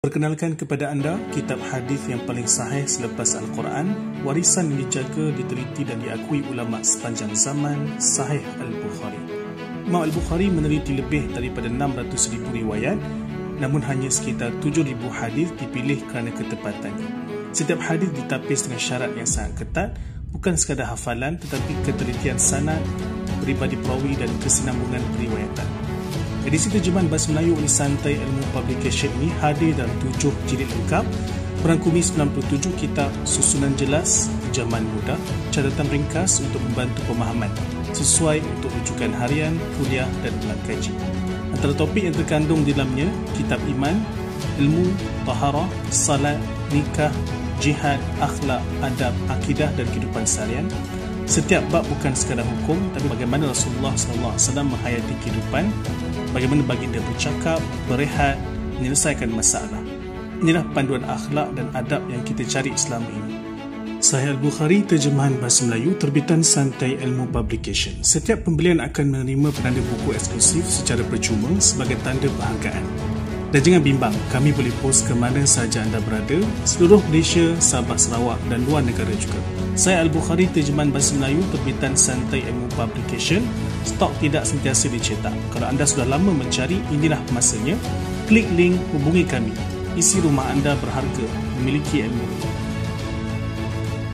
Perkenalkan kepada anda kitab hadis yang paling sahih selepas Al-Quran, warisan yang dijaga, diteliti dan diakui ulama sepanjang zaman, Sahih Al-Bukhari. Imam Al-Bukhari meneliti lebih daripada 600,000 riwayat, namun hanya sekitar 7,000 hadis dipilih kerana ketepatannya. Setiap hadis ditapis dengan syarat yang sangat ketat, bukan sekadar hafalan tetapi ketelitian sanad, peribadi perawi dan kesinambungan periwayatan. Edisi terjemahan bahasa Melayu oleh Santai Ilmu Publication ini hadir dalam 7 jilid lengkap, merangkumi 97 kitab susunan jelas, terjemahan mudah, catatan ringkas untuk membantu pemahaman, sesuai untuk rujukan harian, kuliah dan bulan kaji. Antara topik yang terkandung di dalamnya, kitab iman, ilmu, taharah, salat, nikah, jihad, akhlak, adab, akidah dan kehidupan seharian. Setiap bab bukan sekadar hukum, tapi bagaimana Rasulullah SAW menghayati kehidupan, bagaimana baginda bercakap, berehat, menyelesaikan masalah. Inilah panduan akhlak dan adab yang kita cari selama ini. Sahih Al-Bukhari, terjemahan bahasa Melayu, terbitan Santai Ilmu Publication. Setiap pembelian akan menerima penanda buku eksklusif secara percuma sebagai tanda penghargaan. Dan jangan bimbang, kami boleh post ke mana sahaja anda berada, seluruh Malaysia, Sabah, Sarawak dan luar negara juga. Saya Al-Bukhari, terjemahan bahasa Melayu, terbitan Santai Ilmu Publication. Stok tidak sentiasa dicetak. Kalau anda sudah lama mencari, inilah masanya. Klik link, hubungi kami. Isi rumah anda berharga, memiliki ilmu.